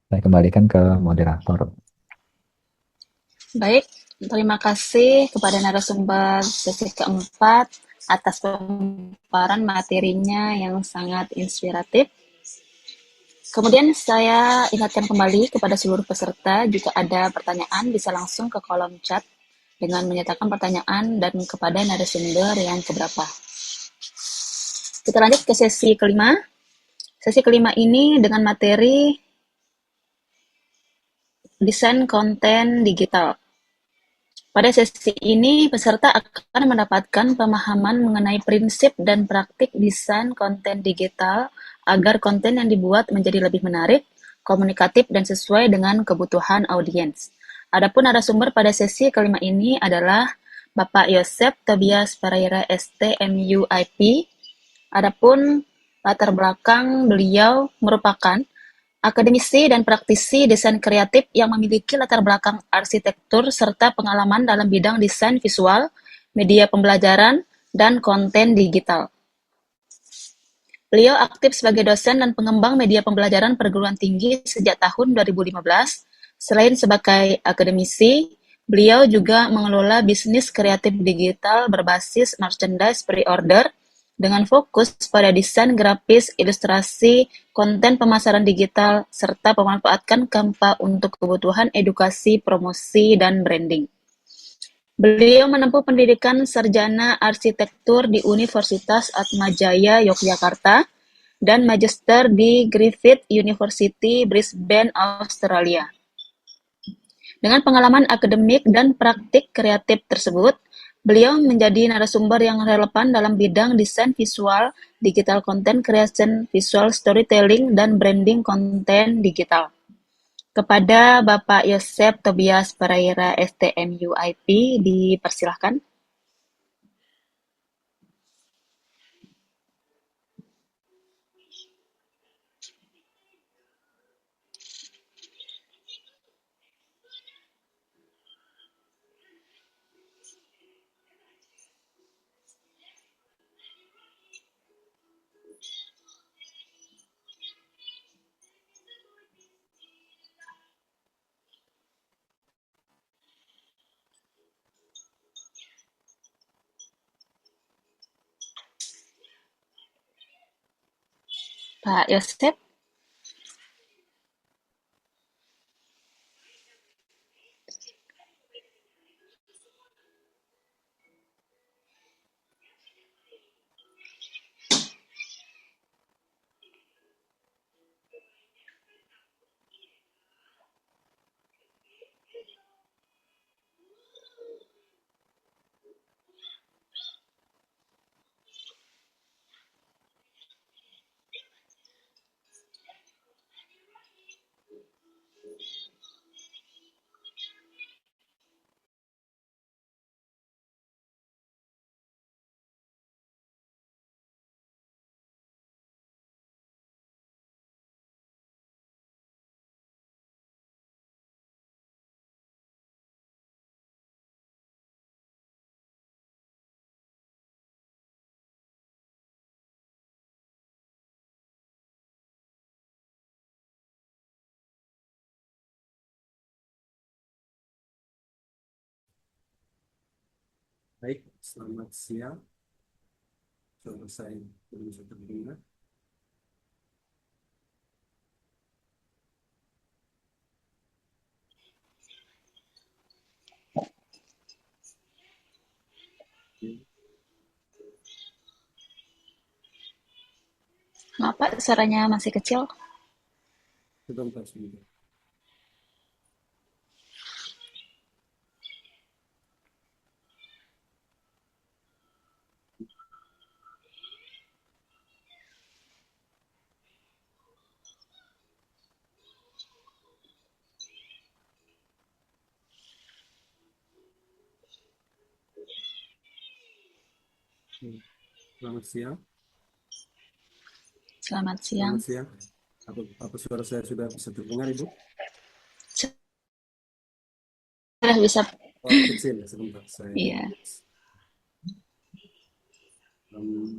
Saya kembalikan ke moderator. Baik, terima kasih kepada narasumber sesi keempat atas pemaparan materinya yang sangat inspiratif. Kemudian saya ingatkan kembali kepada seluruh peserta, jika ada pertanyaan bisa langsung ke kolom chat dengan menyatakan pertanyaan dan kepada narasumber yang keberapa. Kita lanjut ke sesi kelima. Sesi kelima ini dengan materi desain konten digital. Pada sesi ini, peserta akan mendapatkan pemahaman mengenai prinsip dan praktik desain konten digital agar konten yang dibuat menjadi lebih menarik, komunikatif, dan sesuai dengan kebutuhan audiens. Adapun narasumber pada sesi kelima ini adalah Bapak Yosep Tobias Pereira ST MUIP. Adapun latar belakang beliau merupakan akademisi dan praktisi desain kreatif yang memiliki latar belakang arsitektur serta pengalaman dalam bidang desain visual, media pembelajaran, dan konten digital. Beliau aktif sebagai dosen dan pengembang media pembelajaran perguruan tinggi sejak tahun 2015. Selain sebagai akademisi, beliau juga mengelola bisnis kreatif digital berbasis merchandise pre-order dengan fokus pada desain grafis, ilustrasi, konten pemasaran digital, serta memanfaatkan Canva untuk kebutuhan edukasi, promosi, dan branding. Beliau menempuh pendidikan sarjana arsitektur di Universitas Atmajaya Yogyakarta dan magister di Griffith University, Brisbane, Australia. Dengan pengalaman akademik dan praktik kreatif tersebut, beliau menjadi narasumber yang relevan dalam bidang desain visual, digital content creation, visual storytelling, dan branding konten digital. Kepada Bapak Yosep Tobias Pereira STMUIP, dipersilahkan. Pak Yosep, Baik, selamat siang. Coba saya bisa terdengar. maaf Pak, suaranya masih kecil. Sebentar, sebentar. Selamat siang. Selamat Selamat siang. siang. Apa suara saya sudah bisa terdengar, Ibu? Sudah bisa. Oh, kecil ya, sebentar. Saya Iya. um,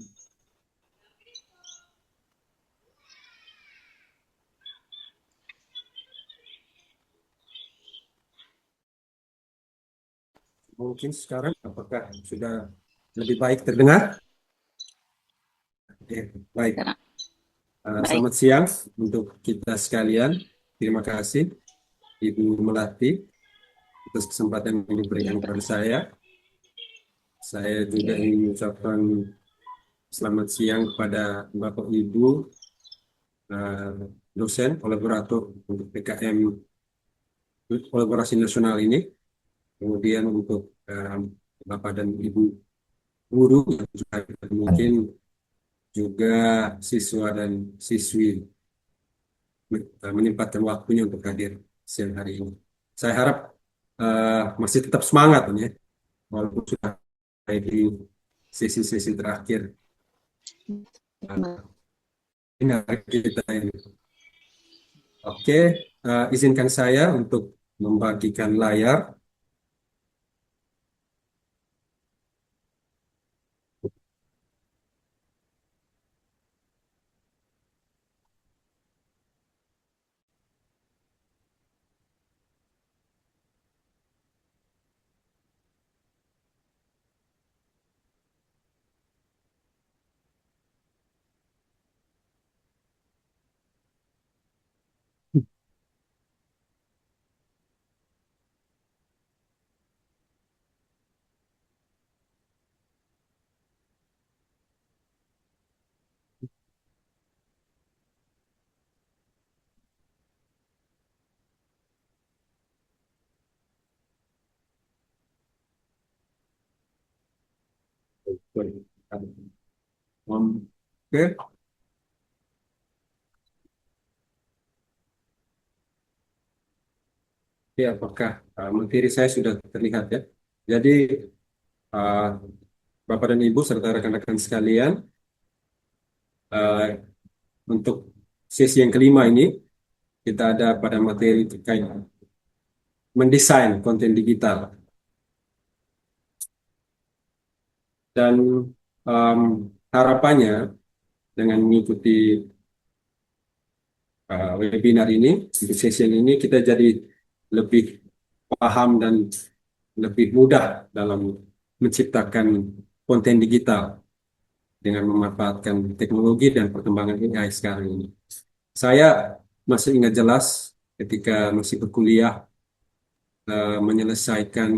Mungkin sekarang apakah sudah lebih baik terdengar? Oke, baik. Sekarang. Baik. Selamat siang untuk kita sekalian. Terima kasih Ibu Melati atas kesempatan yang diberikan kepada saya. Saya juga ingin mengucapkan selamat siang kepada Bapak Ibu dosen kolaborator untuk PKM kolaborasi nasional ini. Kemudian untuk Bapak dan Ibu guru yang juga mungkin juga siswa dan siswi menyempatkan waktunya untuk hadir siang hari ini. Saya harap masih tetap semangat ya, walaupun sudah di sesi-sesi terakhir ini hari kita ini. Oke, izinkan saya untuk membagikan layar. Oke, ya, apakah materi saya sudah terlihat ya? Jadi uh, Bapak dan Ibu serta rekan-rekan sekalian, uh, untuk sesi yang kelima ini kita ada pada materi terkait mendesain konten digital dan um, harapannya dengan mengikuti webinar ini, di sesi ini kita jadi lebih paham dan lebih mudah dalam menciptakan konten digital dengan memanfaatkan teknologi dan perkembangan AI sekarang ini. Saya masih ingat jelas ketika masih berkuliah, menyelesaikan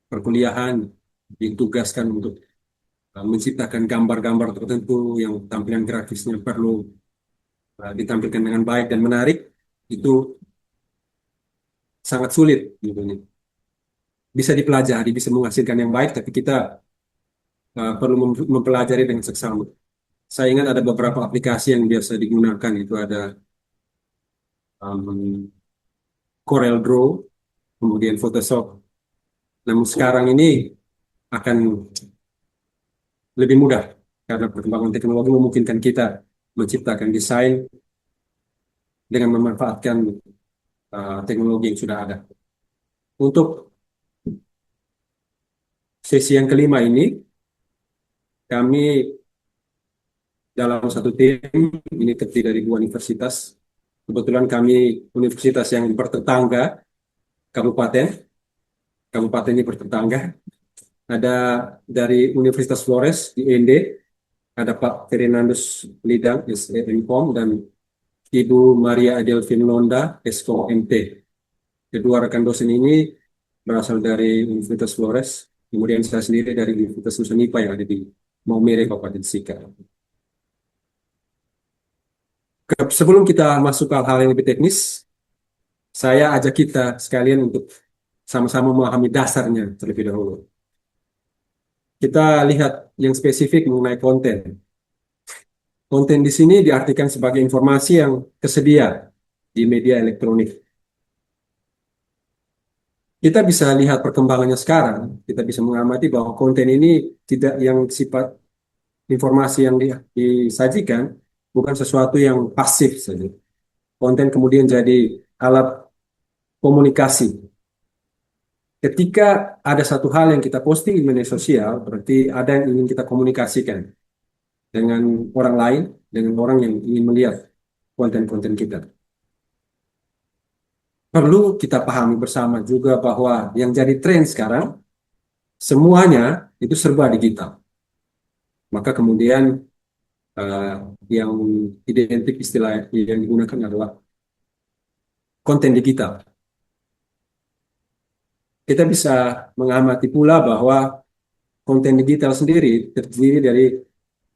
perkuliahan, ditugaskan untuk menciptakan gambar-gambar tertentu yang tampilan grafisnya perlu ditampilkan dengan baik dan menarik, itu sangat sulit gitu nih. Bisa dipelajari, bisa menghasilkan yang baik, tapi kita perlu mempelajari dengan seksama. Saya ingat ada beberapa aplikasi yang biasa digunakan, itu ada Corel Draw, kemudian Photoshop. Namun sekarang ini akan lebih mudah karena perkembangan teknologi memungkinkan kita menciptakan desain dengan memanfaatkan teknologi yang sudah ada. Untuk sesi yang kelima ini, kami dalam satu tim, ini terdiri dari dua universitas. Kebetulan kami universitas yang bertetangga, kabupaten, kabupaten ini bertetangga. Ada dari Universitas Flores di UND, ada Pak Fernandus Lidang, SEMPOM, dan Ibu Maria Adelvin Londa, Eskom MT. Kedua rekan dosen ini berasal dari Universitas Flores, kemudian saya sendiri dari Universitas Nusa Nipah yang ada di Maumere, Kabupaten Sika. Sebelum kita masuk ke hal-hal yang lebih teknis, saya ajak kita sekalian untuk sama-sama memahami dasarnya terlebih dahulu. Kita lihat yang spesifik mengenai konten. Konten di sini diartikan sebagai informasi yang tersedia di media elektronik. Kita bisa lihat perkembangannya sekarang, kita bisa mengamati bahwa konten ini tidak yang sifat informasi yang disajikan, bukan sesuatu yang pasif saja. Konten kemudian jadi alat komunikasi. Ketika ada satu hal yang kita posting di media sosial, berarti ada yang ingin kita komunikasikan dengan orang lain, dengan orang yang ingin melihat konten-konten kita. perlu kita pahami bersama juga bahwa yang jadi tren sekarang semuanya itu serba digital. Maka kemudian eh, yang identik istilah yang digunakan adalah konten digital. Kita bisa mengamati pula bahwa konten digital sendiri terdiri dari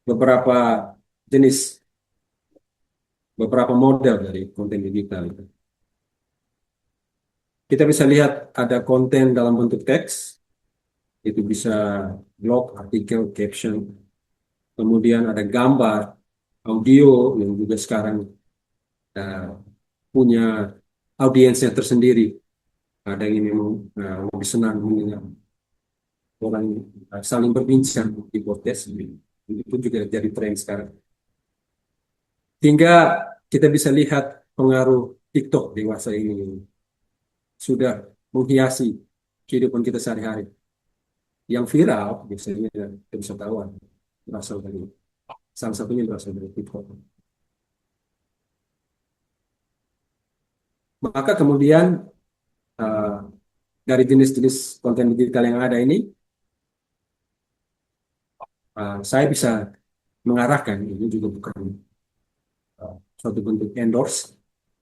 beberapa jenis, beberapa model dari konten digital itu. Kita bisa lihat ada konten dalam bentuk teks, itu bisa blog, artikel, caption. Kemudian ada gambar, audio yang juga sekarang eh, punya audiensnya tersendiri. Ada yang memang lebih senang mendengar orang saling berbincang di podcast. Itu juga jadi tren sekarang. Hingga kita bisa lihat pengaruh TikTok di masa ini sudah menghiasi kehidupan kita sehari-hari. Yang viral biasanya kita bisa tahu berasal dari salah satunya berasal dari TikTok. Maka kemudian eh, dari jenis-jenis konten digital yang ada ini, saya bisa mengarahkan ini juga bukan suatu bentuk endorse,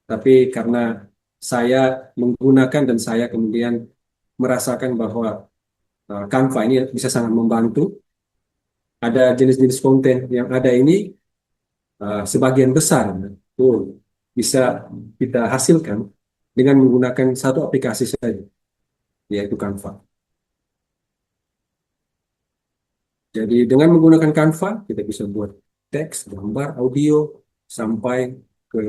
tapi karena saya menggunakan dan saya kemudian merasakan bahwa Canva ini bisa sangat membantu. Ada jenis-jenis konten yang ada ini sebagian besar itu bisa kita hasilkan dengan menggunakan satu aplikasi saja, yaitu Canva. Jadi dengan menggunakan Canva kita bisa buat teks, gambar, audio, sampai ke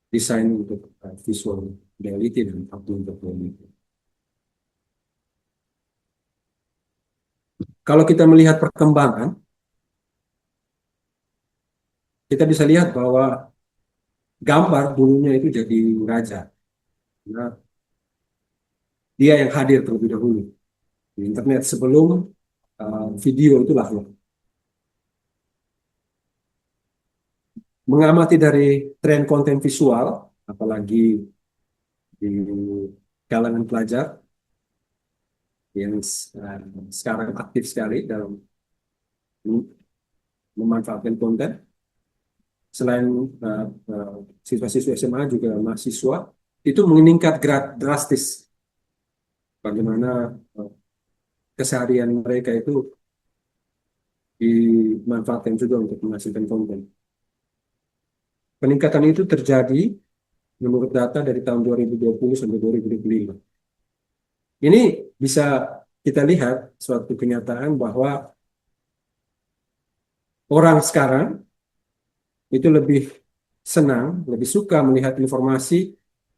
desain untuk visual reality dan augmented reality. Kalau kita melihat perkembangan, kita bisa lihat bahwa gambar dulunya itu jadi raja. Nah, dia yang hadir terlebih dahulu di internet sebelum video itu lahir. Mengamati dari tren konten visual, apalagi di kalangan pelajar yang sekarang aktif sekali dalam memanfaatkan konten, selain siswa-siswa SMA juga mahasiswa, itu meningkat drastis. Bagaimana keseharian mereka itu dimanfaatkan juga untuk menghasilkan konten. Peningkatan itu terjadi menurut data dari tahun 2020 sampai 2025. Ini bisa kita lihat suatu kenyataan bahwa orang sekarang itu lebih senang, lebih suka melihat informasi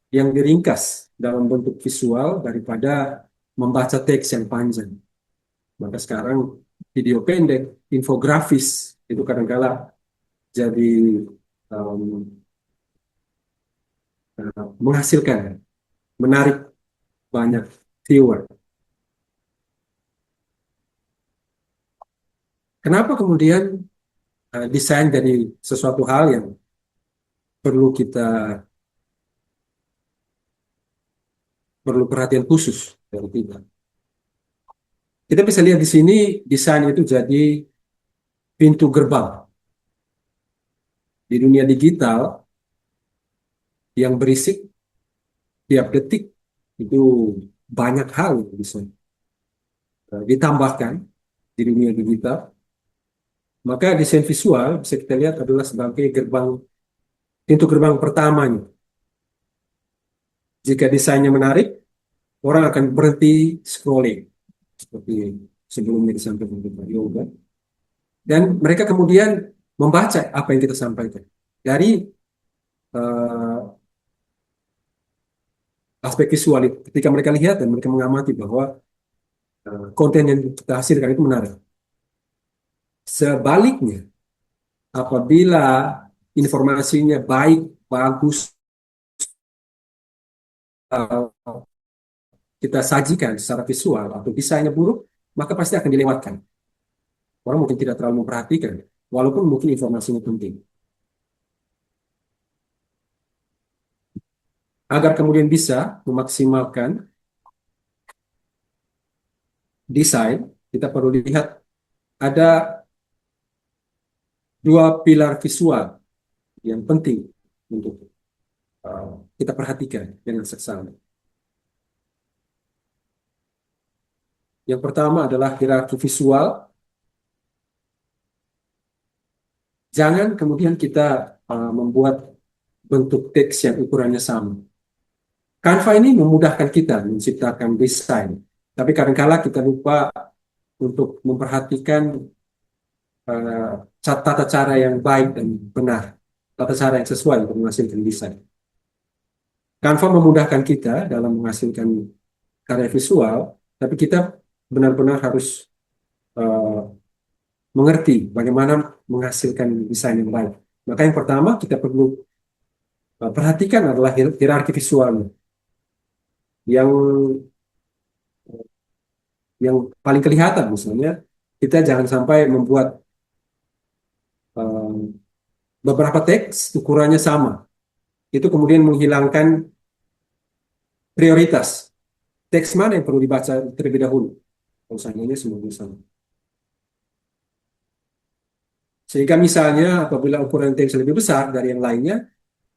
yang diringkas dalam bentuk visual daripada membaca teks yang panjang. Maka sekarang video pendek, infografis itu kadang-kala jadi um, menghasilkan, menarik banyak viewer. Kenapa kemudian desain dari sesuatu hal yang perlu perhatian khusus dari kita. Kita bisa lihat di sini desain itu jadi pintu gerbang di dunia digital yang berisik tiap detik itu banyak hal yang bisa ditambahkan di dunia digital. Maka desain visual bisa kita lihat adalah sebagai pintu gerbang pertamanya. Jika desainnya menarik, orang akan berhenti scrolling seperti sebelumnya disampaikan oleh Yoga. Dan mereka kemudian membaca apa yang kita sampaikan dari uh, aspek visual itu. Ketika mereka lihat dan mereka mengamati bahwa konten yang kita hasilkan itu menarik. Sebaliknya, apabila informasinya baik, bagus, uh, kita sajikan secara visual atau desainnya buruk, maka pasti akan dilewatkan. Orang mungkin tidak terlalu memperhatikan, walaupun mungkin informasinya penting. agar kemudian bisa memaksimalkan desain, kita perlu lihat ada dua pilar visual yang penting untuk kita perhatikan dengan seksama. Yang pertama adalah hierarki visual. Jangan kemudian kita membuat bentuk teks yang ukurannya sama. Canva ini memudahkan kita menciptakan desain, tapi kadang-kala kita lupa untuk memperhatikan tata cara yang baik dan benar, tata cara yang sesuai untuk menghasilkan desain. Canva memudahkan kita dalam menghasilkan karya visual, tapi kita benar-benar harus uh, mengerti bagaimana menghasilkan desain yang baik. Maka yang pertama kita perlu perhatikan adalah hierarki visualnya. Yang paling kelihatan misalnya, kita jangan sampai membuat beberapa teks ukurannya sama. Itu kemudian menghilangkan prioritas. Teks mana yang perlu dibaca terlebih dahulu? Kalau seandainya semuanya sama. Sehingga misalnya apabila ukuran teks lebih besar dari yang lainnya,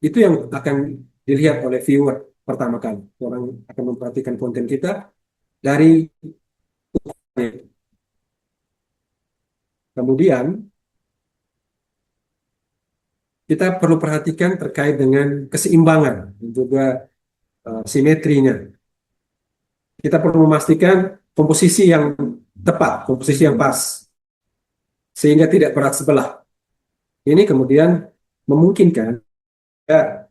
itu yang akan dilihat oleh viewer pertama kali. Orang akan memperhatikan konten kita dari kemudian kita perlu perhatikan terkait dengan keseimbangan dan juga simetrinya. Kita perlu memastikan komposisi yang tepat, komposisi yang pas, sehingga tidak berat sebelah. Ini kemudian memungkinkan ya,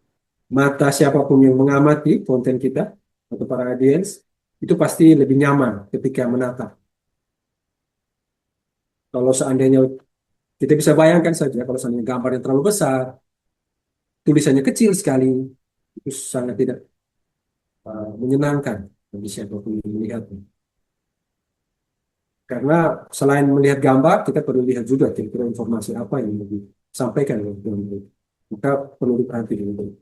mata siapapun yang mengamati konten kita atau para audiens itu pasti lebih nyaman ketika menatap. Kalau seandainya kita bisa bayangkan saja kalau seandainya gambarnya terlalu besar, tulisannya kecil sekali, itu sangat tidak menyenangkan bagi siapapun yang melihatnya. Karena selain melihat gambar, kita perlu lihat juga kira-kira informasi apa yang mau disampaikan oleh gambar. Maka perlu diperhatikan itu.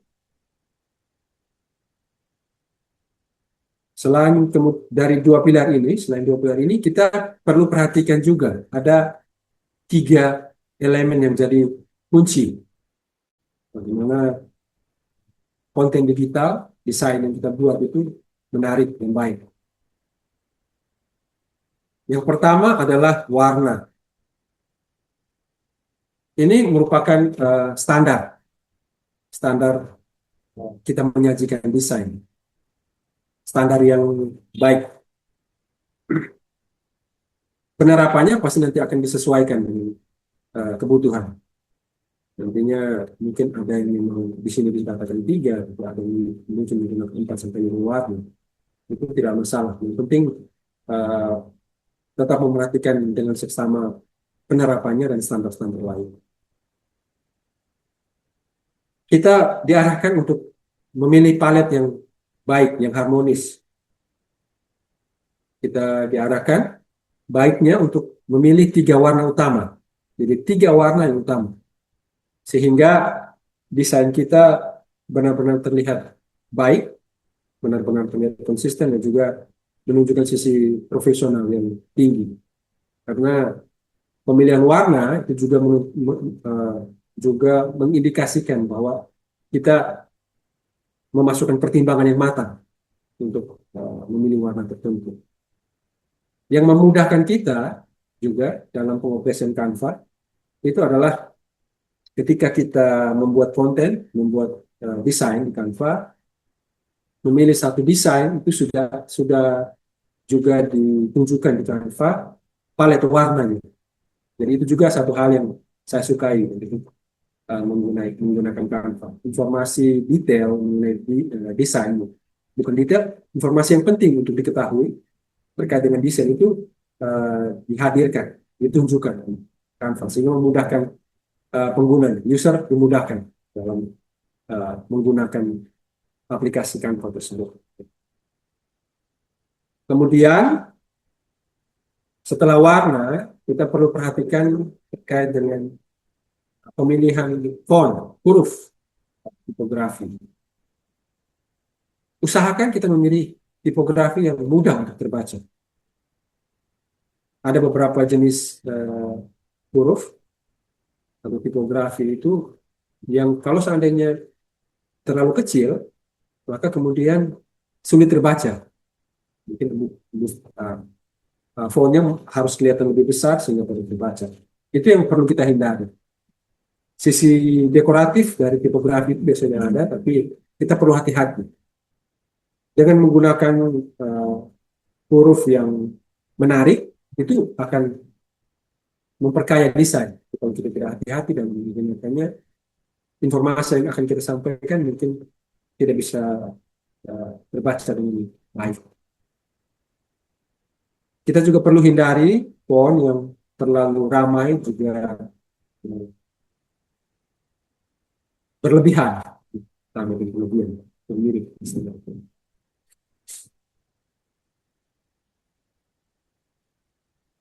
Dari selain dua pilar ini, kita perlu perhatikan juga ada 3 elemen yang jadi kunci. Bagaimana konten digital, desain yang kita buat itu menarik dan baik. Yang pertama adalah warna. Ini merupakan standar kita menyajikan desain. Standar yang baik. Penerapannya pasti nanti akan disesuaikan dengan kebutuhan. Nantinya mungkin ada yang memang di sini dikatakan 3, atau ada yang mungkin menggunakan 4 sampai 5 warna. Itu tidak masalah. Yang penting tetap memperhatikan dengan seksama penerapannya dan standar-standar lain. Kita diarahkan untuk memilih palet yang baik, yang harmonis. Kita diarahkan baiknya untuk memilih 3 warna utama. Jadi 3 warna yang utama. Sehingga desain kita benar-benar terlihat baik, benar-benar terlihat konsisten dan juga menunjukkan sisi profesional yang tinggi. Karena pemilihan warna itu juga mengindikasikan bahwa kita memasukkan pertimbangan yang matang untuk memilih warna tertentu. Yang memudahkan kita juga dalam pengoperasian Canva itu adalah ketika kita membuat konten, membuat desain di Canva, memilih satu desain itu sudah juga ditunjukkan di Canva palet warnanya. Jadi itu juga satu hal yang saya sukai menggunakan Canva. Informasi detail mengenai desain, bukan detail, informasi yang penting untuk diketahui terkait dengan desain itu dihadirkan, ditunjukkan Canva sehingga memudahkan pengguna, user dimudahkan dalam menggunakan aplikasi Canva tersebut. Kemudian setelah warna, kita perlu perhatikan terkait dengan pemilihan font, huruf, tipografi. usahakan kita memilih tipografi yang mudah untuk terbaca. Ada beberapa jenis huruf atau tipografi itu yang kalau seandainya terlalu kecil, maka kemudian sulit terbaca. Mungkin fontnya harus kelihatan lebih besar sehingga perlu dibaca. Itu yang perlu kita hindari. Sisi dekoratif dari tipografi itu biasanya ada, tapi kita perlu hati-hati. Jangan menggunakan huruf yang menarik, itu akan memperkaya desain. Kalau kita tidak hati-hati dan menggunakannya, informasi yang akan kita sampaikan mungkin tidak bisa terbaca dengan baik. Kita juga perlu hindari font yang terlalu ramai juga berlebihan. Sama dengan berlebihan, mirip istilahnya.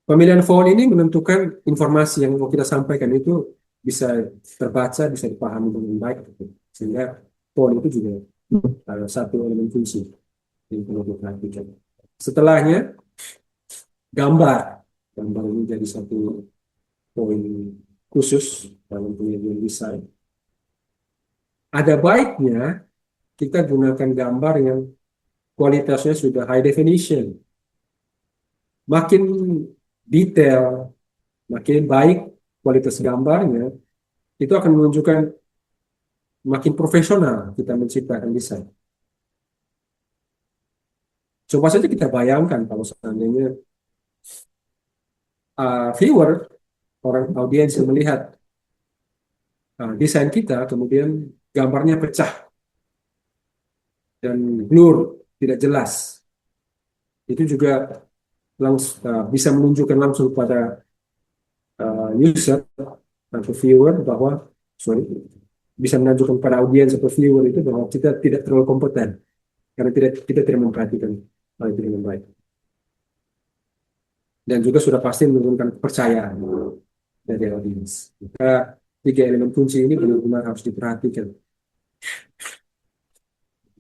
Pemilihan font ini menentukan informasi yang mau kita sampaikan itu bisa terbaca, bisa dipahami dengan baik, gitu. Sehingga font itu juga satu elemen fungsi yang perlu diperhatikan. Setelahnya, gambar. Gambar ini jadi satu poin khusus dalam penelitian desain. Ada baiknya kita gunakan gambar yang kualitasnya sudah high definition. Makin detail, makin baik kualitas gambarnya, itu akan menunjukkan makin profesional kita menciptakan desain. Coba saja kita bayangkan kalau seandainya viewer, orang audiens yang melihat desain kita, kemudian gambarnya pecah dan blur, tidak jelas. Itu juga bisa menunjukkan langsung pada user atau viewer bahwa, bisa menunjukkan pada audiens atau viewer itu bahwa kita tidak terlalu kompeten karena kita tidak memperhatikan hal itu dengan baik. Dan juga sudah pasti menurunkan kepercayaan dari audiens. Maka tiga elemen kunci ini benar-benar harus diperhatikan.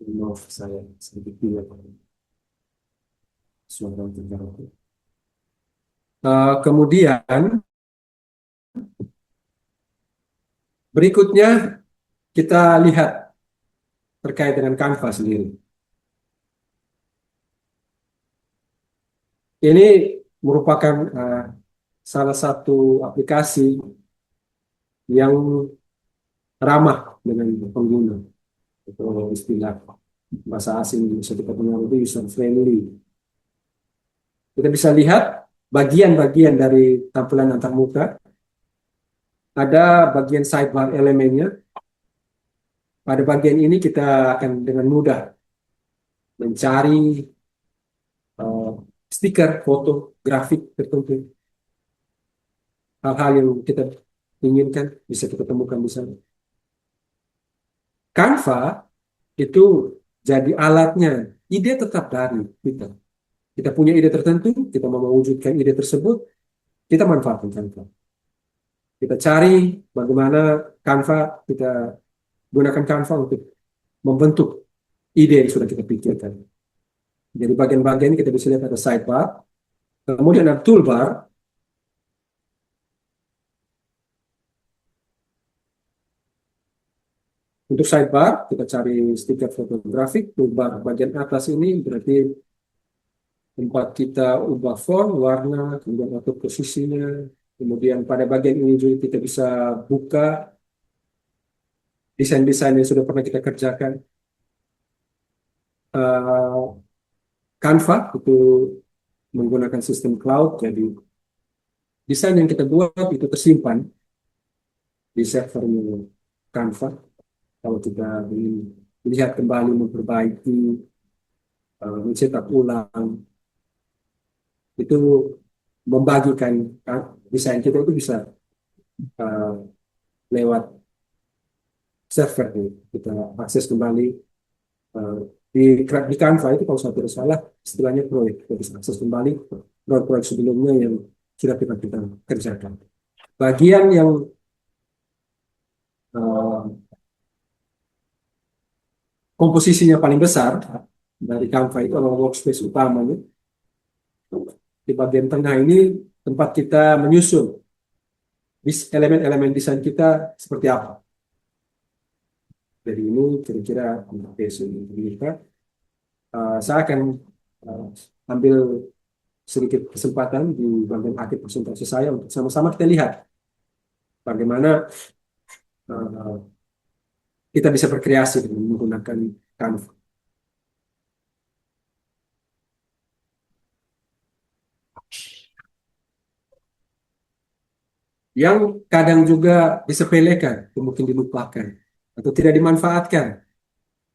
Maaf saya sedikit tidak suara terganggu. Kemudian berikutnya kita lihat terkait dengan Canva sendiri. Ini merupakan salah satu aplikasi yang ramah dengan pengguna. Itu istilah bahasa asing bisa kita kenal itu user friendly. Kita bisa lihat bagian-bagian dari tampilan antarmuka. Ada bagian sidebar elemennya. Pada bagian ini kita akan dengan mudah mencari stiker, foto, grafik tertentu. Hal-hal yang kita inginkan bisa kita temukan di sana. Canva itu jadi alatnya, ide tetap dari kita. Kita punya ide tertentu, kita mau mewujudkan ide tersebut, kita manfaatkan Canva. Kita cari bagaimana Canva, kita gunakan Canva untuk membentuk ide yang sudah kita pikirkan. Jadi bagian-bagian ini kita bisa lihat ada sidebar, kemudian ada toolbar. Untuk sidebar, kita cari stiker fotografik. Toolbar bagian atas ini berarti tempat kita ubah font, warna, kemudian atur posisinya. Kemudian pada bagian ini juga kita bisa buka desain-desain yang sudah pernah kita kerjakan. Canva itu menggunakan sistem cloud, jadi desain yang kita buat itu tersimpan di server Canva. Kalau kita ingin lihat kembali, memperbaiki, mencetak ulang, itu membagikan desain kita itu bisa lewat server, kita akses kembali di Canva itu. Kalau saya tidak salah istilahnya proyek, kita bisa akses kembali proyek sebelumnya yang sudah kita kerjakan. Bagian yang komposisinya paling besar dari Canva itu adalah workspace utamanya. Di bagian tengah ini tempat kita menyusun elemen-elemen desain kita seperti apa. Jadi ini kira-kira basic kita. Saya akan uh, ambil sedikit kesempatan di bagian akhir presentasi saya untuk sama-sama kita lihat bagaimana uh, kita bisa berkreasi dengan menggunakan Canva. Yang kadang juga disepelekan, atau mungkin dilupakan, atau tidak dimanfaatkan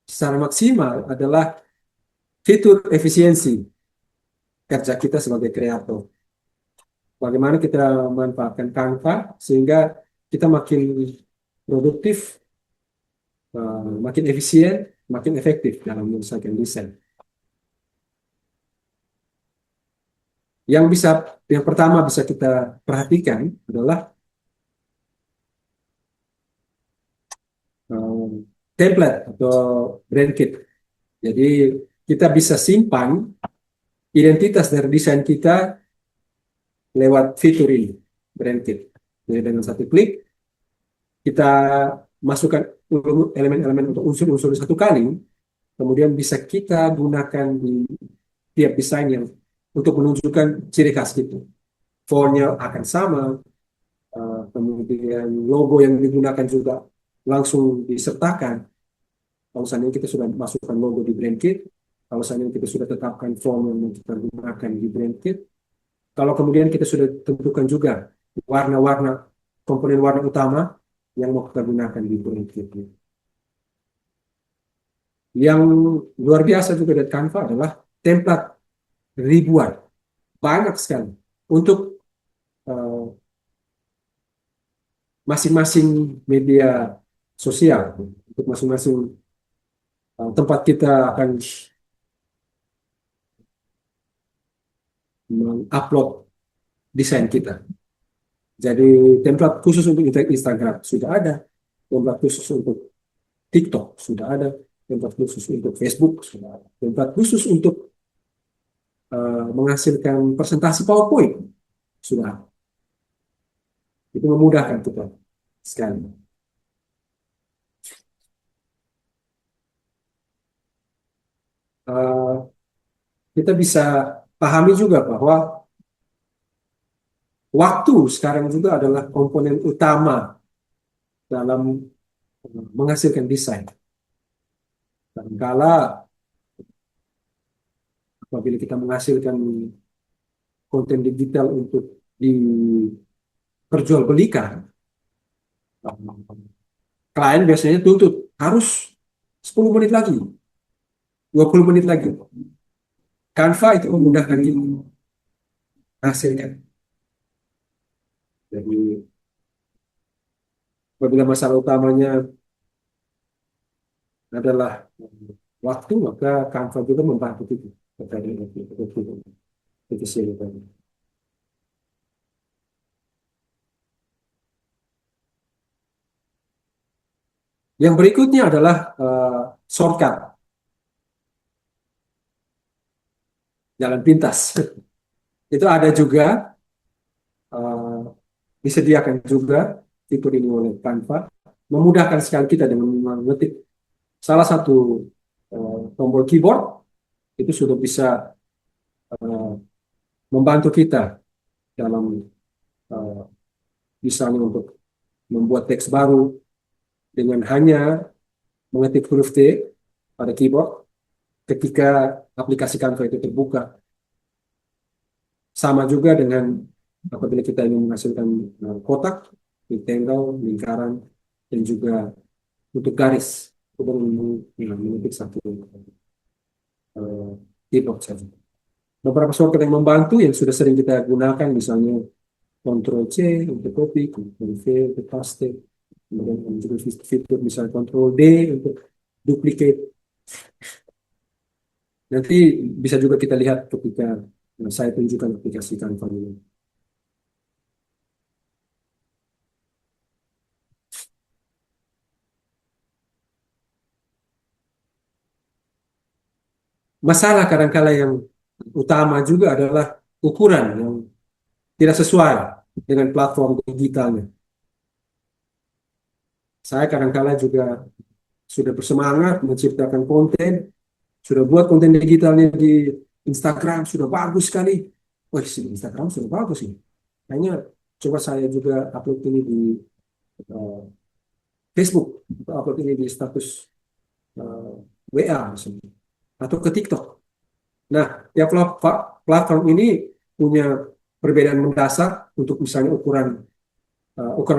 secara maksimal adalah fitur efisiensi kerja kita sebagai kreator. Bagaimana kita memanfaatkan Canva sehingga kita makin produktif, makin efisien, makin efektif dalam menyelesaikan desain. Yang pertama bisa kita perhatikan adalah uh, template atau brand kit. Jadi kita bisa simpan identitas dari desain kita lewat fitur ini, brand kit. Jadi dengan satu klik kita masukkan elemen-elemen untuk unsur-unsur satu kali, kemudian bisa kita gunakan di tiap desain yang untuk menunjukkan ciri khas kita. Fontnya akan sama, kemudian logo yang digunakan juga langsung disertakan. Kalau seandainya kita sudah masukkan logo di brand kit, kalau seandainya kita sudah tetapkan font yang mau kita gunakan di brand kit, kalau kemudian kita sudah tentukan juga warna-warna, komponen warna utama yang mau kita gunakan di brand kit. Yang luar biasa juga dari Canva adalah template ribuan, banyak sekali untuk uh, masing-masing media sosial, untuk masing-masing tempat kita akan mengupload desain kita. Jadi template khusus untuk Instagram sudah ada, template khusus untuk TikTok sudah ada, template khusus untuk Facebook sudah ada, template khusus untuk menghasilkan presentasi PowerPoint sudah ada. Itu memudahkan kita sekali. Uh, kita bisa pahami juga bahwa waktu sekarang juga adalah komponen utama dalam menghasilkan desain. Kadang-kala apabila kita menghasilkan konten digital untuk diperjualbelikan, klien biasanya tuntut harus 10 menit lagi, 20 menit lagi. Canva itu memudahkan kita hasilkan. Jadi apabila masalah utamanya adalah waktu, maka Canva juga membantu kita terkait dengan itu sih. Yang berikutnya adalah shortcut, jalan pintas. Itu ada juga, disediakan juga fitur ini oleh Canva, memudahkan sekali kita dengan mengetik salah satu tombol keyboard, itu sudah bisa uh, membantu kita dalam uh, misalnya untuk membuat teks baru dengan hanya mengetik huruf T pada keyboard ketika aplikasi Canva itu terbuka. Sama juga dengan apabila kita ingin menghasilkan kotak, rectangle, lingkaran, dan juga untuk garis, itu baru mengetik satu keyboard saja. Beberapa shortcut yang membantu yang sudah sering kita gunakan, misalnya Ctrl C untuk copy, Ctrl V untuk paste, kemudian juga fitur misalnya Ctrl D untuk duplicate. Nanti bisa juga kita lihat ketika saya tunjukkan aplikasi Canva ini. masalah kadangkala yang utama juga adalah ukuran yang tidak sesuai dengan platform digitalnya. Saya kadangkala juga sudah bersemangat menciptakan konten, sudah buat konten digitalnya di Instagram, sudah bagus sekali. Wah, di Instagram sudah bagus ini. Kayaknya coba saya juga upload ini di eh, Facebook, atau upload ini di status eh, WA misalnya, atau ke TikTok. Nah, ya platform ini punya perbedaan mendasar untuk misalnya ukuran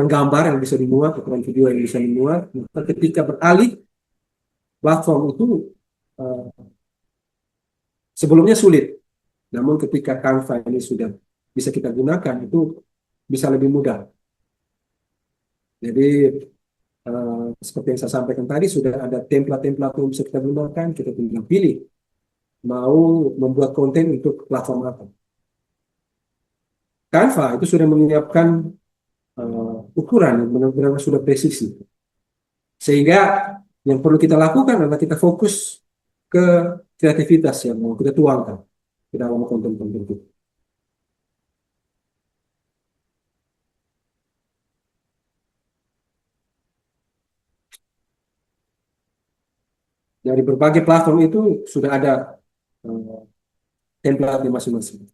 gambar yang bisa dimuat, ukuran video yang bisa dimuat. Maka ketika beralih platform itu eh, sebelumnya sulit, namun ketika Canva ini sudah bisa kita gunakan itu bisa lebih mudah. Jadi seperti yang saya sampaikan tadi sudah ada template-template yang bisa kita gunakan, kita tinggal pilih mau membuat konten untuk platform apa. Canva itu sudah menyiapkan ukuran yang benar-benar sudah presisi. Sehingga yang perlu kita lakukan adalah kita fokus ke kreativitas yang mau kita tuangkan ke dalam konten-konten itu. Dari berbagai platform itu sudah ada uh, template masing-masing.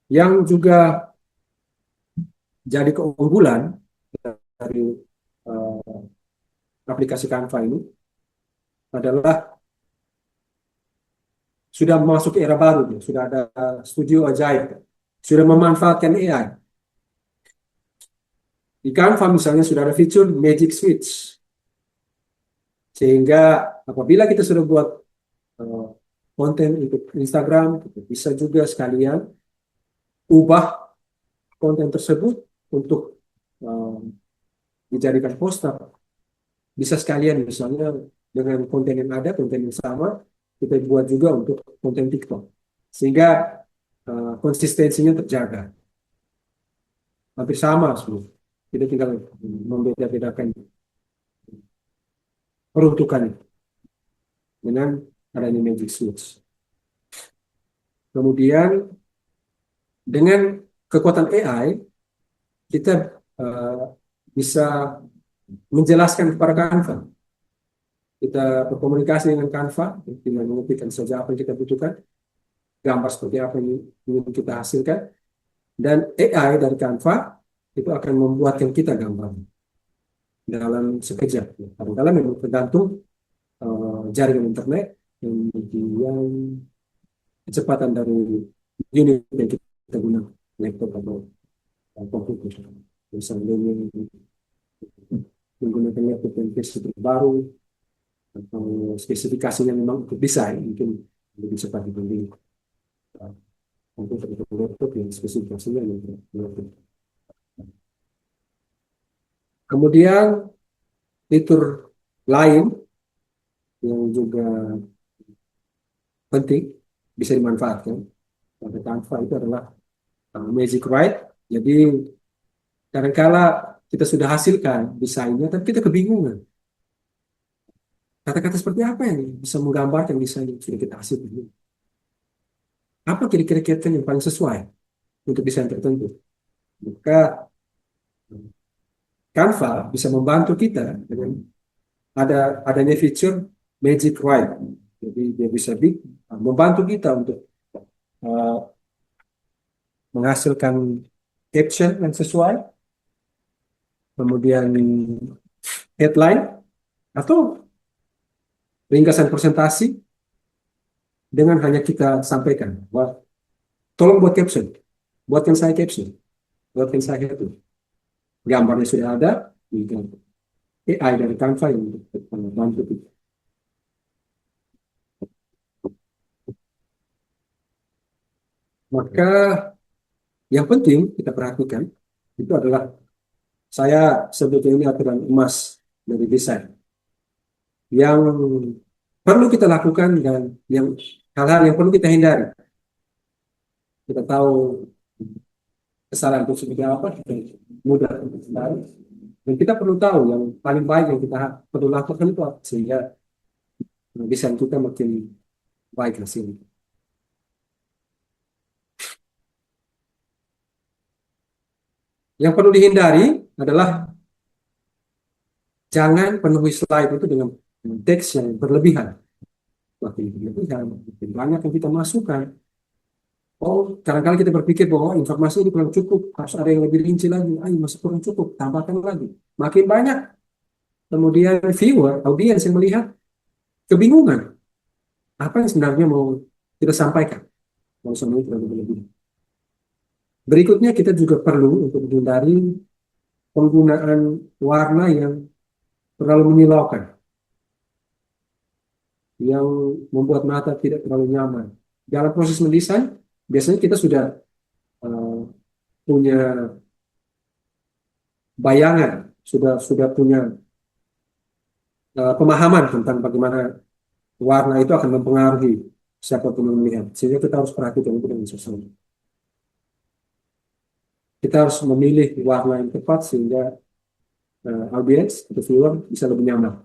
Yang juga jadi keunggulan dari uh, aplikasi Canva ini adalah sudah memasuki era baru, sudah ada studio ajaib, sudah memanfaatkan AI. Di Canva misalnya sudah ada fitur Magic Switch, sehingga apabila kita sudah buat uh, konten untuk Instagram, kita bisa juga sekalian ubah konten tersebut untuk uh, dijadikan poster. Bisa sekalian misalnya dengan konten yang ada, konten yang sama, kita buat juga untuk konten TikTok. Sehingga konsistensinya terjaga. Hampir sama semua. Kita tinggal membeda-bedakan peruntukan dengan adanya Magic Switch. Kemudian dengan kekuatan AI, kita bisa menjelaskan kepada Canva. Kita berkomunikasi dengan Canva, tinggal mengetikkan saja apa yang kita butuhkan, gambar seperti apa yang ingin kita hasilkan, dan AI dari Canva itu akan membuatkan kita gambar dalam sekejap. Kadang-kadang memang tergantung jaringan internet, kemudian kecepatan dari unit yang kita gunakan, laptop atau komputer. Misalnya menggunakan laptop yang versi terbaru atau spesifikasinya memang untuk desain mungkin lebih cepat dibanding komputer atau laptop yang spesifikasinya lebih. Kemudian fitur lain yang juga penting bisa dimanfaatkan pada Canva itu adalah Magic Write. Jadi kadangkala kita sudah hasilkan desainnya, tapi kita kebingungan. Kata-kata seperti apa yang bisa menggambarkan desain yang sudah kita hasilkan? Apa kira-kira yang paling sesuai untuk desain tertentu? Maka Canva bisa membantu kita dengan adanya fitur Magic Write. Jadi dia bisa membantu kita untuk uh, menghasilkan caption yang sesuai, kemudian headline atau ringkasan presentasi dengan hanya kita sampaikan. Wah, tolong buat caption, buatkan saya caption, buatkan saya headline. Gambarnya sudah ada, AI dari Canva yang membantu kita. Maka yang penting kita perhatikan itu adalah saya sebutnya ini aturan emas dari desain yang perlu kita lakukan dan yang hal-hal yang perlu kita hindari. Kita tahu kesalahan itu seperti apa, kita mudah untuk hindari. Dan kita perlu tahu yang paling baik yang kita perlu lakukan itu apa, sehingga desain kita makin baik hasilnya. Yang perlu dihindari adalah jangan penuhi slide itu dengan teks yang berlebihan. Makin berlebihan, makin banyak yang kita masukkan. Oh, kadang-kadang kita berpikir bahwa informasi ini kurang cukup, harus ada yang lebih rinci lagi. Ayo, masih kurang cukup, tambahkan lagi. Makin banyak, kemudian viewer, audiens yang melihat, kebingungan. Apa yang sebenarnya mau kita sampaikan? Kalau semuanya terlalu berlebihan. Berikutnya kita juga perlu untuk menghindari penggunaan warna yang terlalu menyilaukan, yang membuat mata tidak terlalu nyaman. Dalam proses mendesain, biasanya kita sudah uh, punya bayangan, sudah punya pemahaman tentang bagaimana warna itu akan mempengaruhi siapapun yang melihat. Sehingga kita harus perhatikan itu dengan sesuatu. Kita harus memilih warna yang tepat sehingga audiens atau viewer bisa lebih nyaman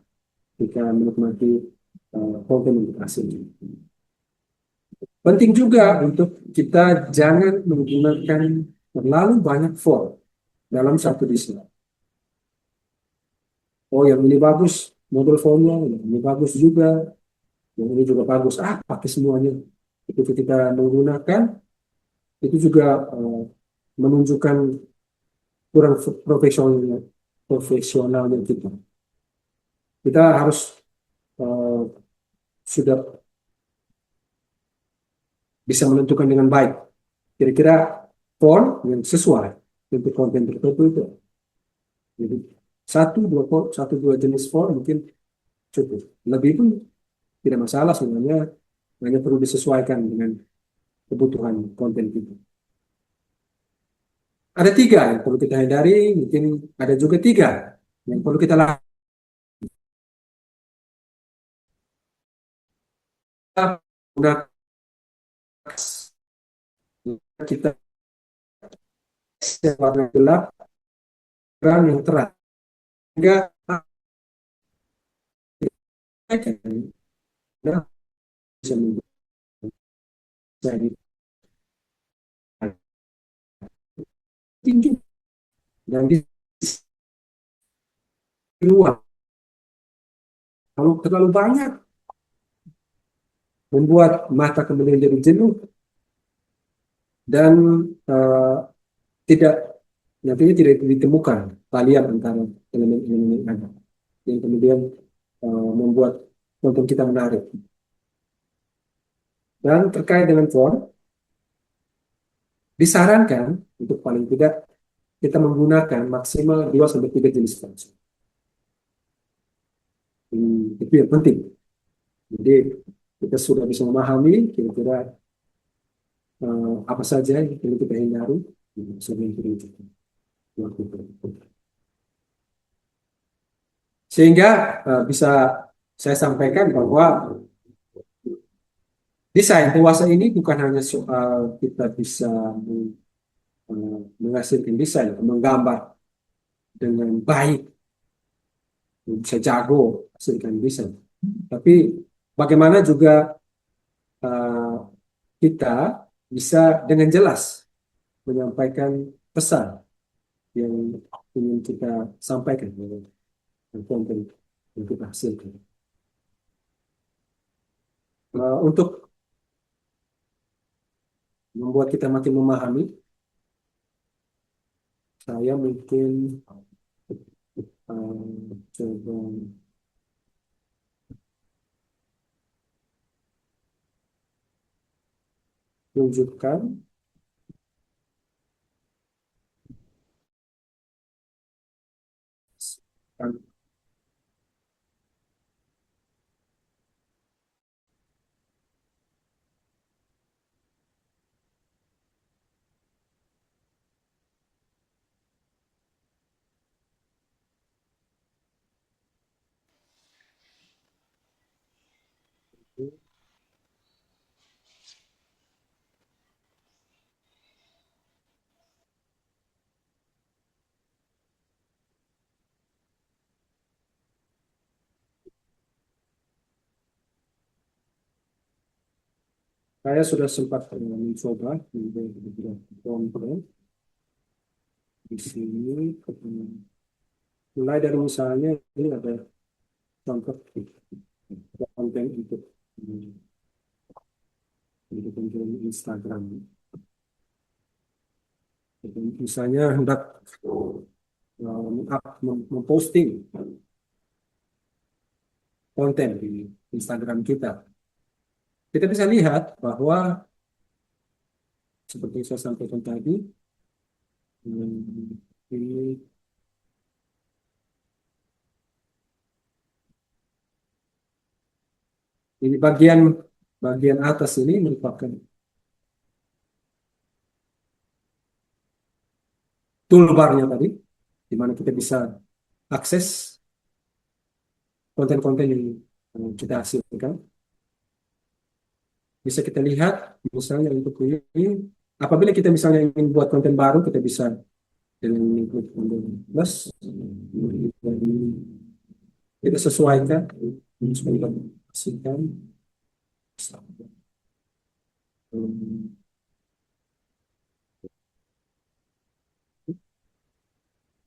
ketika menikmati konten yang kita hasilkan. Penting juga untuk kita jangan menggunakan terlalu banyak font dalam satu desain. Oh, yang ini bagus, model fontnya, yang ini bagus juga, yang ini juga bagus. Ah, pakai semuanya. Itu ketika menggunakan, itu juga menunjukkan kurang profesionalnya kita. Kita harus uh, sudah bisa menentukan dengan baik. Kira-kira font yang sesuai untuk konten tertentu itu. Jadi satu dua jenis font mungkin cukup. Lebih pun tidak masalah sebenarnya, hanya perlu disesuaikan dengan kebutuhan konten kita. Ada tiga yang perlu kita hindari, mungkin ada juga tiga yang perlu kita lakukan. Kita warna gelap, terang yang terang. Sehingga bisa menjadi tinggi dan di luar. Kalau terlalu banyak membuat mata kemudian jadi jenuh dan uh, tidak nantinya tidak ditemukan talian antara elemen-elemen yang ada yang kemudian membuat konten kita menarik. Dan terkait dengan font, disarankan untuk paling tidak kita menggunakan maksimal 2 sampai 3 jenis font. Itu yang penting. Jadi kita sudah bisa memahami kira-kira apa saja yang perlu kita hindari sebelum kita lakukan. Sehingga bisa saya sampaikan bahwa desain dewasa ini bukan hanya soal kita bisa menghasilkan desain, menggambar dengan baik, bisa jago hasilkan desain. Tapi bagaimana juga uh, kita bisa dengan jelas menyampaikan pesan yang ingin kita sampaikan dengan konten yang kita hasilkan. Untuk membuat kita makin memahami, saya mungkin coba tunjukkan Saya sudah sempat mencoba beberapa contoh di sini. Mulai dari misalnya ini ada contoh konten untuk konten Instagram. Jadi misalnya hendak memposting konten di Instagram kita, kita bisa lihat bahwa seperti yang saya sampaikan tadi, ini bagian atas ini merupakan toolbarnya tadi, di mana kita bisa akses konten-konten yang kita hasilkan. Bisa kita lihat, misalnya untuk ini, apabila kita misalnya ingin buat konten baru, kita bisa dengan mengikut konten plus, kita sesuaikan, supaya kita hasilkan.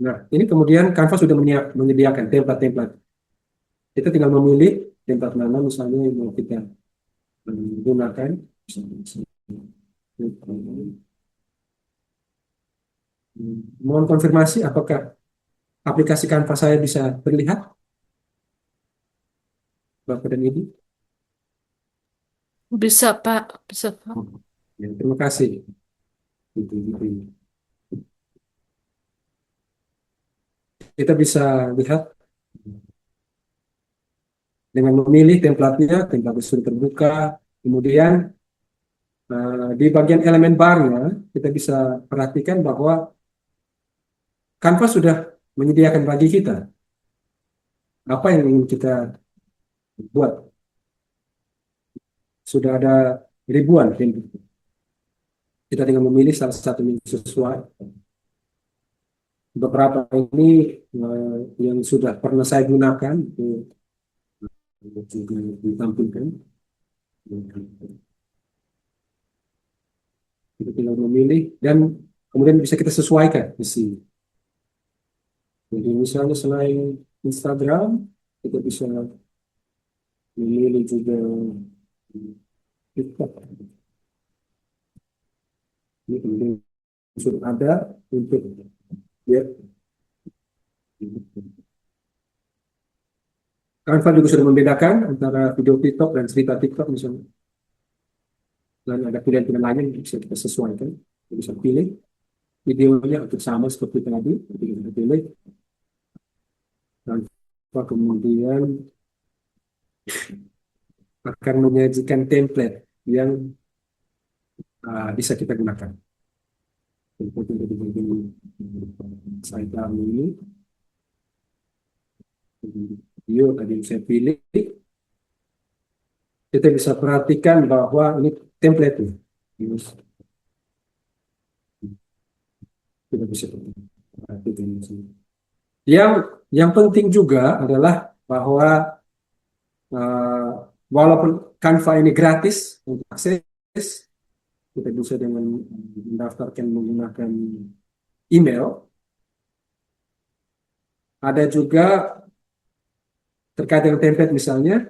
Nah, ini kemudian Canva sudah menyediakan template-template. Kita tinggal memilih template mana misalnya yang mau kita gunakan. Mohon konfirmasi apakah aplikasi Canva saya bisa terlihat, Bapak dan Ibu? Bisa, Pak. Bisa, Pak. Ya, terima kasih. Kita bisa lihat dengan memilih template-nya, template sudah terbuka. Kemudian di bagian elemen barnya, kita bisa perhatikan bahwa Canva sudah menyediakan bagi kita apa yang ingin kita buat. Sudah ada ribuan template. Kita tinggal memilih salah satu yang sesuai. Beberapa ini yang sudah pernah saya gunakan itu juga ditampilkan. Kita tinggal memilih dan kemudian bisa kita sesuaikan di sini. Jadi misalnya selain Instagram, kita bisa memilih juga TikTok. Ini kemudian sudah ada untuk ya. Canva juga sudah membedakan antara video TikTok dan cerita TikTok misalnya. Dan ada pilihan-pilihan lain yang bisa kita sesuaikan. Kita bisa pilih videonya untuk sama seperti tadi, kita pilih. Dan kemudian akan menyajikan template yang bisa kita gunakan. Template dari bagian sidebar ini. Video tadi yang saya pilih. Kita bisa perhatikan bahwa ini template nih. Kita bisa perhatikan di sini. Yang penting juga adalah bahwa walaupun Canva ini gratis untuk akses, kita bisa dengan mendaftarkan menggunakan email. Ada juga terkait dengan template misalnya,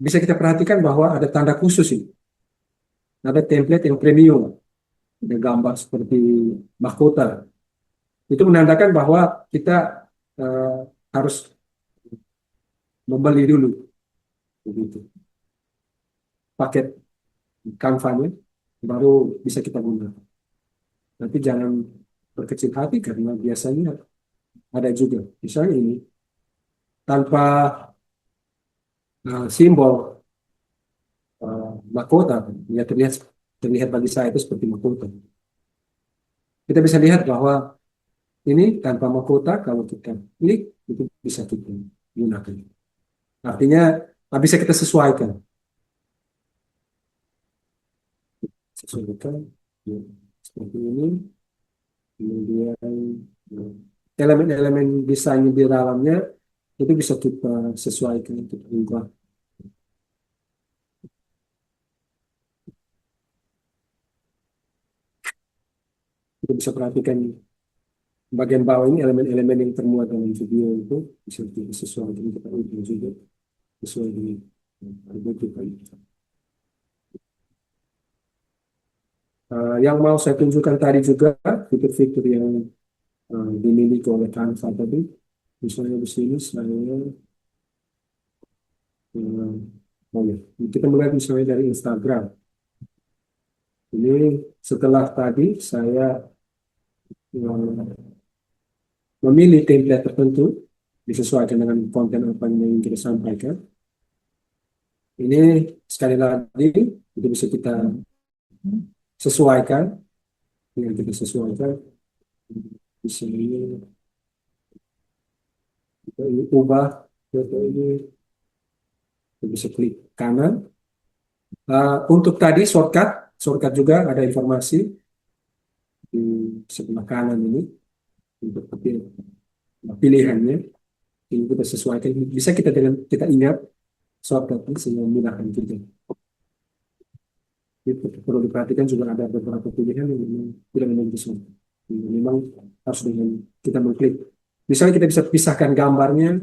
bisa kita perhatikan bahwa ada tanda khusus ini. Ada template yang premium, ada gambar seperti mahkota. Itu menandakan bahwa kita harus membeli dulu begitu paket Canva-nya, baru bisa kita gunakan. Nanti jangan berkecil hati karena biasanya ada juga misalnya ini tanpa simbol mahkota, ya terlihat bagi saya itu seperti mahkota. Kita bisa lihat bahwa ini tanpa mahkota, kalau kita klik itu bisa kita gunakan. Artinya bisa kita sesuaikan ya, seperti ini. Kemudian elemen-elemen desain di dalamnya itu bisa kita sesuaikan untuk ubah. Kita bisa perhatikan bagian bawah ini elemen-elemen yang termuat dalam video itu bisa kita sesuaikan, kita ubah juga sesuai dengan kebutuhan. Yang mau saya tunjukkan tadi juga fitur-fitur yang dimiliki oleh Canva tadi. Misalnya di sini saya oh ya, kita melihat misalnya dari Instagram. Ini setelah tadi saya memilih template tertentu disesuaikan dengan konten apa yang ingin kita sampaikan. Ini sekali lagi itu bisa kita sesuaikan dengan kita sesuaikan. Di sini kita ini ubah foto ini, kita bisa klik kanan. Untuk tadi shortcut juga ada informasi di sebelah kanan ini untuk pilihannya. Ini kita sesuaikan. Bisa kita ingat shortcut ini sehingga memudahkan kita. Itu perlu diperhatikan juga ada beberapa pilihan yang memang tidak memiliki shortcut. Memang harus dengan kita mengklik. Misalnya kita bisa pisahkan gambarnya.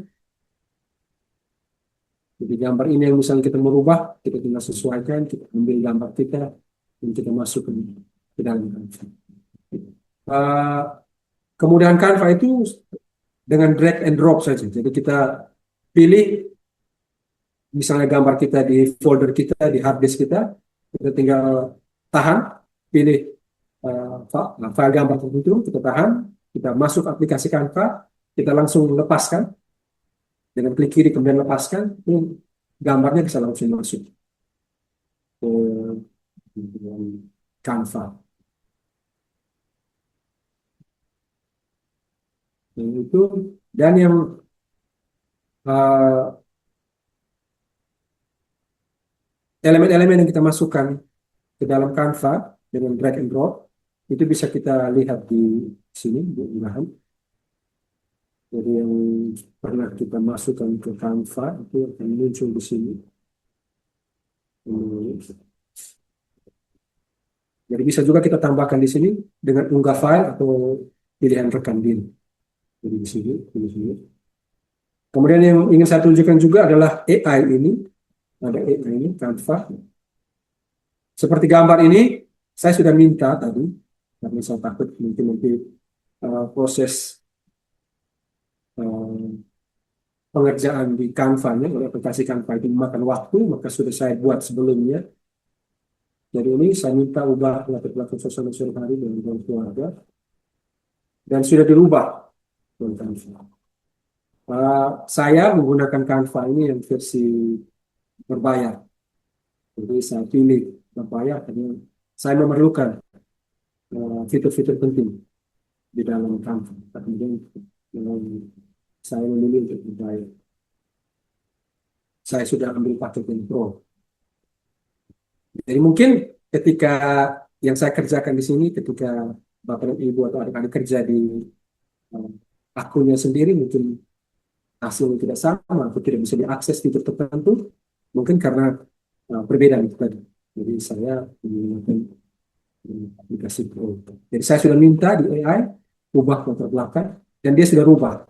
Jadi gambar ini yang misalnya kita merubah, kita tinggal sesuaikan, kita ambil gambar kita, dan kita masuk ke dalam Canva. Kemudahan Canva itu dengan drag and drop saja. Jadi kita pilih misalnya gambar kita di folder kita, di hard disk kita tinggal tahan, pilih file gambar tertentu, kita tahan, kita masuk aplikasi Canva, kita langsung lepaskan. Dengan klik kiri kemudian lepaskan, gambarnya bisa langsung masuk ke Canva. Itu dan yang elemen-elemen yang kita masukkan ke dalam Canva dengan drag and drop itu bisa kita lihat di sini di unggahan. Jadi yang pernah kita masukkan ke Canva itu akan muncul di sini. Jadi bisa juga kita tambahkan di sini dengan unggah file atau pilihan rekan bin. Jadi di sini, di sini. Kemudian yang ingin saya tunjukkan juga adalah AI ini. Ada AI ini, Canva. Seperti gambar ini, saya sudah minta tadi, karena saya takut mungkin nanti proses pengerjaan di Canva-nya oleh aplikasi Canva itu memakan waktu, maka sudah saya buat sebelumnya. Jadi ini saya minta ubah latar sosial sehari-hari dengan keluarga dan sudah dirubah oleh Canva. Saya menggunakan Canva ini yang versi berbayar. Jadi saya pilih berbayar karena saya memerlukan fitur-fitur penting di dalam Canva. Kemudian saya memilih untuk berbayar. Saya sudah ambil paket yang Pro. Jadi mungkin ketika yang saya kerjakan di sini, ketika Bapak dan Ibu atau adik-adik kerja di akunnya sendiri, mungkin hasilnya tidak sama atau tidak bisa diakses fitur tertentu, mungkin karena perbedaan itu tadi. Jadi saya menggunakan aplikasi Pro. Jadi saya sudah minta di AI ubah latar belakang dan dia sudah rubah.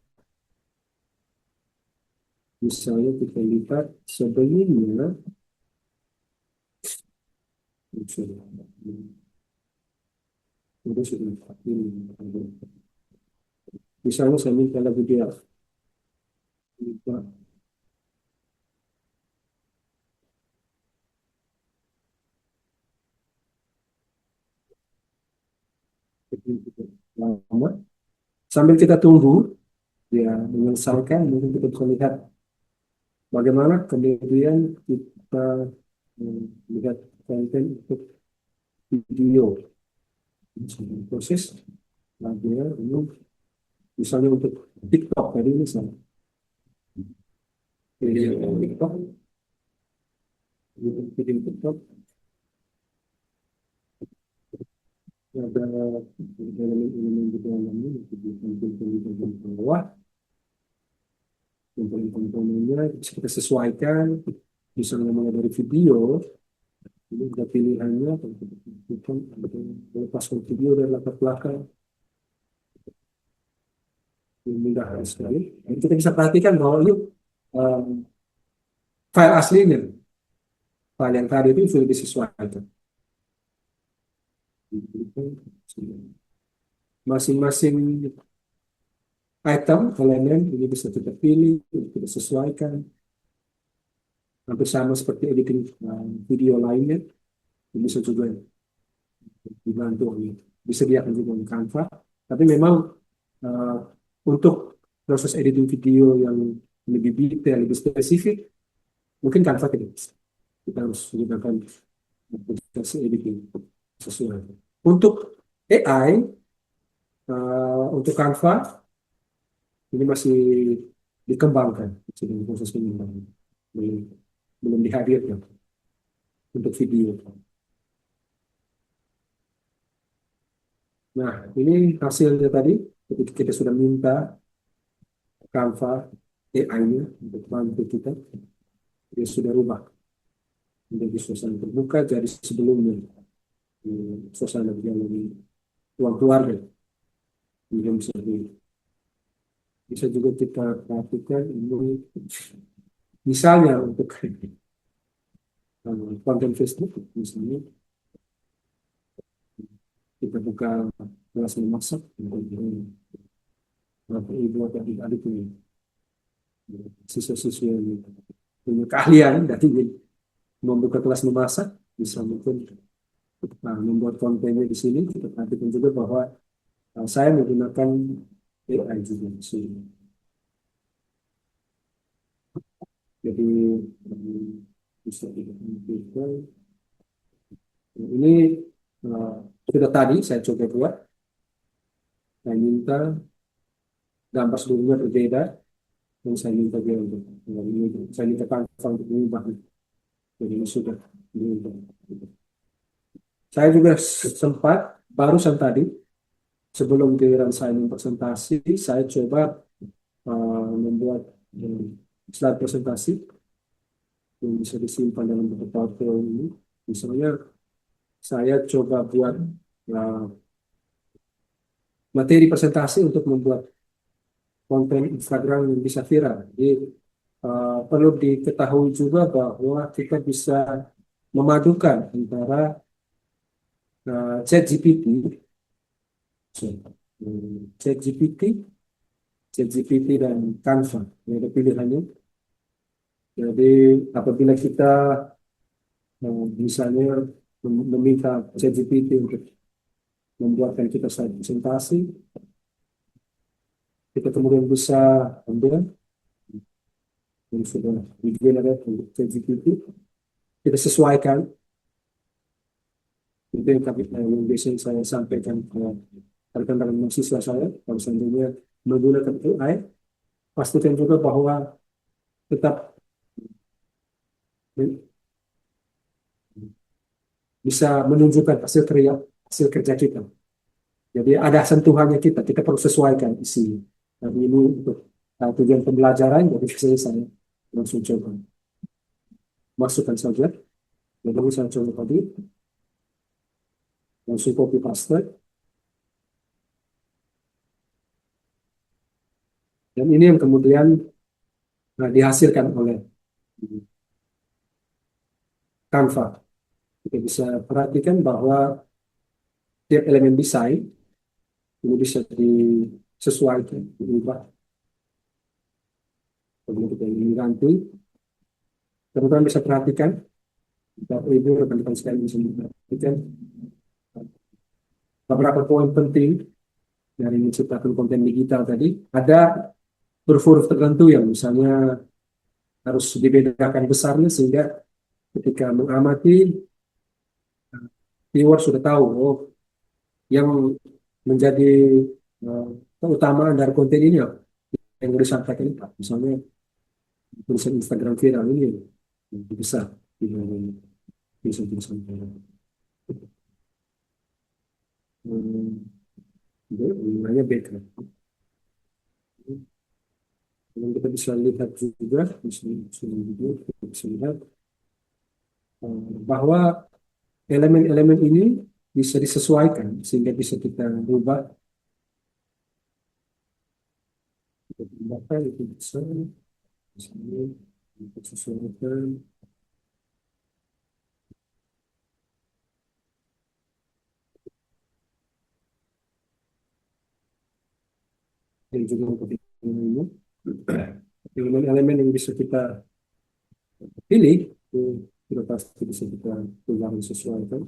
Misalnya kita lihat sebelumnya, misalnya saya minta lagu dia. Lama. Sambil kita tunggu ya menyelesaikan, mungkin kita bisa lihat bagaimana kemudian kita lihat konten untuk video proses lagunya ini misalnya untuk TikTok tadi misalnya video TikTok video TikTok ada elemen-elemen di dalamnya di bawah komponen-komponennya bisa kita sesuaikan misalnya mulai dari video Ini ada pilihannya, bukan melepaskan video dari latar belakang, ini mudah sekali. Dan kita bisa perhatikan bahwa ini eh, file aslinya, file yang tadi itu sudah disesuaikan. Masing-masing item, elemen ini bisa kita pilih, kita sesuaikan. Hampir sama seperti editing video lainnya, bisa juga dibantu, disediakan juga di Canva. Tapi memang uh, untuk proses editing video yang lebih detail, lebih spesifik, mungkin Canva tidak bisa. Kita harus menggunakan aplikasi editing sesuai. Untuk AI, untuk Canva, ini masih dikembangkan, sedang proses pengembangan, belum dihadirkan untuk video. Nah, ini hasilnya tadi, ketika kita sudah minta Canva AI-nya untuk bantu kita, dia sudah rubah menjadi suasana terbuka, jadi sebelumnya suasana yang lebih ruang keluarga. Ini bisa juga kita perhatikan ini misalnya untuk konten Facebook, misalnya kita buka kelas memasak untuk Bapak Ibu atau adik-adik ini, siswa-siswa yang punya keahlian dari membuka kelas memasak, bisa mungkin membuat kontennya di sini. Kita perhatikan juga bahwa saya menggunakan AI juga di sini. Jadi bisa ditampilkan. Ini sudah tadi saya coba buat. Saya minta gambar sebelumnya berbeda, dan saya minta dia untuk saya minta Canva untuk mengubah. Jadi ini sudah diubah. Saya juga sempat barusan tadi sebelum giliran saya presentasi, saya coba membuat slide presentasi yang bisa disimpan dalam bentuk PowerPoint ini. Misalnya saya coba buat materi presentasi untuk membuat konten Instagram yang bisa viral. Jadi perlu diketahui juga bahwa kita bisa memadukan antara ChatGPT, ChatGPT, ChatGPT dan Canva. Ini ada pilihannya. Jadi apabila kita misalnya meminta ChatGPT untuk membuatkan kita slide presentasi, kita kemudian bisa ambil yang sudah di-generate untuk ChatGPT, kita sesuaikan. Itu yang biasanya saya sampaikan ke rekan-rekan mahasiswa saya, kalau seandainya menggunakan AI, pastikan juga bahwa tetap bisa menunjukkan hasil kerja kita. Jadi ada sentuhannya kita perlu sesuaikan isi. Tapi ini untuk tujuan pembelajaran, jadi saya langsung coba masukkan saja. Jadi saya coba tadi, langsung copy paste. Dan ini yang kemudian dihasilkan oleh Canva. Kita bisa perhatikan bahwa tiap elemen desain ini bisa disesuaikan, diubah. Kemudian kita ingin ganti, teman-teman bisa perhatikan, Bapak Ibu rekan-rekan sekalian bisa perhatikan beberapa poin penting dari menciptakan konten digital tadi. Ada huruf-huruf tertentu yang misalnya harus dibedakan besarnya sehingga ketika mengamati viewer sudah tahu yang menjadi keutamaan dari konten ini yang disampaikan itu. Misalnya tulisan Instagram viral ini lebih besar dibanding tulisan-tulisan viral. Nilainya beda. Dan kita bisa lihat juga, kita bisa lihat bahwa elemen-elemen ini bisa disesuaikan sehingga bisa kita rubah. Kita tambahkan itu bisa, misalnya kita sesuaikan. Dan juga untuk ini elemen-elemen yang bisa kita pilih itu sudah pasti bisa kita ubah dan sesuaikan.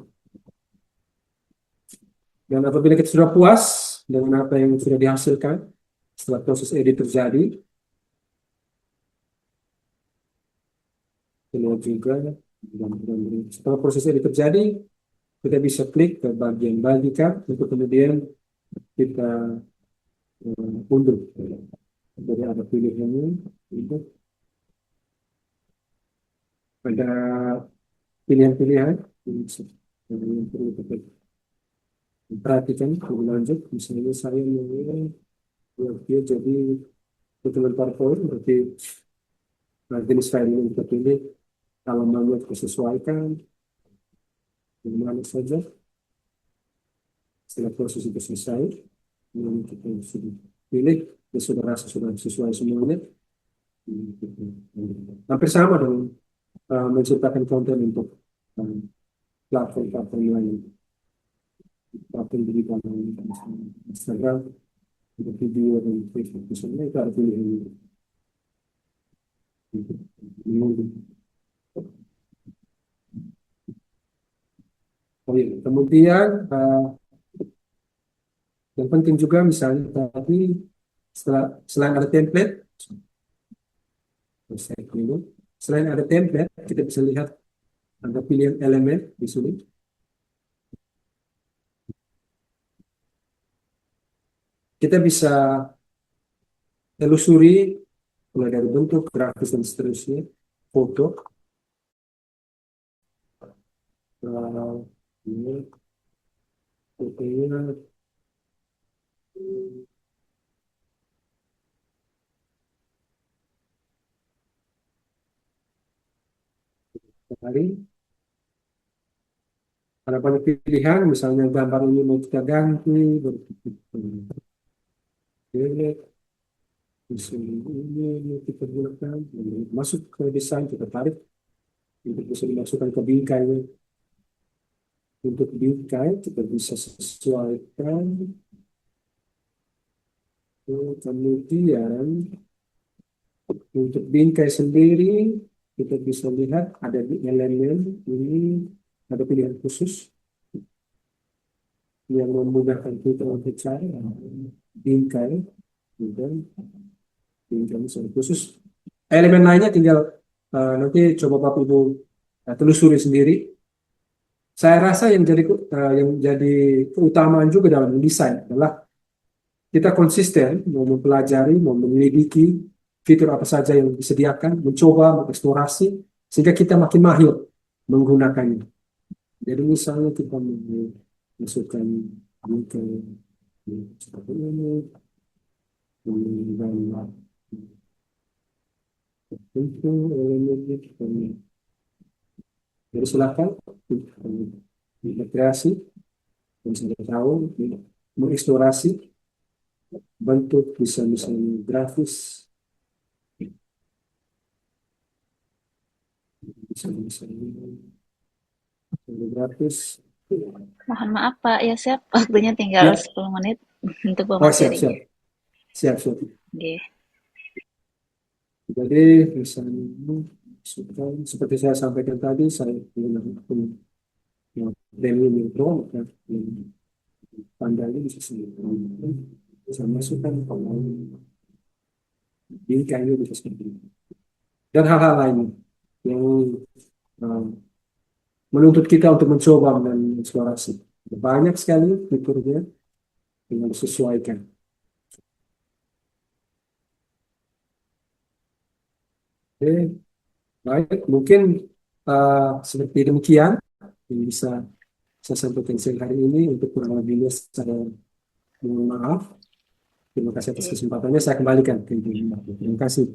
Dan apabila kita sudah puas dengan apa yang sudah dihasilkan setelah proses edit terjadi, kemudian juga setelah proses edit terjadi, kita bisa klik ke bagian bagikan untuk kemudian kita unduh. Jadi ada pilihannya, itu ada pilihan-pilihan yang perlu kita perhatikan lebih lanjut. Misalnya saya mau buat dia jadi dokumen PowerPoint, berarti jenis file yang kita pilih, halamannya kita sesuaikan, di mana saja. Setelah proses itu selesai, yang kita sudah pilih, ya sudah rasa sudah sesuai semuanya. Hampir sama dengan menciptakan konten untuk platform-platform lain, platform digital Instagram, untuk video dan Facebook, misalnya itu ada pilihan. Oh iya, kemudian yang penting juga misalnya tadi selain ada template, selain ada template, kita bisa lihat ada pilihan elemen di sini. Kita bisa telusuri mulai dari bentuk, grafis dan seterusnya, foto. Ini fotonya kali ada banyak pilihan, misalnya gambar ini mau kita ganti, ini kita gunakan, masuk ke desain, kita tarik untuk bisa dimasukkan ke bingkai. Untuk bingkai kita bisa sesuaikan. Kemudian untuk bingkai sendiri kita bisa lihat ada di elemen ini, ada pilihan khusus yang memudahkan kita untuk cari bingkai dan bingkai khusus. Elemen lainnya tinggal nanti coba Bapak Ibu telusuri sendiri. Saya rasa yang jadi keutamaan juga dalam desain adalah kita konsisten mau mempelajari, mau menyelidiki fitur apa saja yang disediakan, mencoba, mengeksplorasi, sehingga kita makin mahir menggunakannya. Jadi misalnya kita masukkan ke seperti ini, dan tentu elemennya kita jadi silakan berkreasi dan saya tahu mengeksplorasi bentuk, bisa misalnya grafis, bisa grafis. Mohon maaf Pak, ya siap. Waktunya tinggal Ya. 10 menit untuk siap. pematerinya. Siap. Oke. Jadi misalnya seperti saya sampaikan tadi, saya menggunakan premium yang pro, maka tandanya bisa saya masukkan bingkainya bisa seperti itu. Dan hal-hal lain yang menuntut kita untuk mencoba dan eksplorasi. Banyak sekali fiturnya yang disesuaikan. Oke, baik, mungkin seperti demikian yang bisa saya sampaikan siang hari ini. Untuk kurang lebihnya saya mohon maaf. Terima kasih atas kesempatannya. Saya kembalikan ke Ibu. Terima kasih.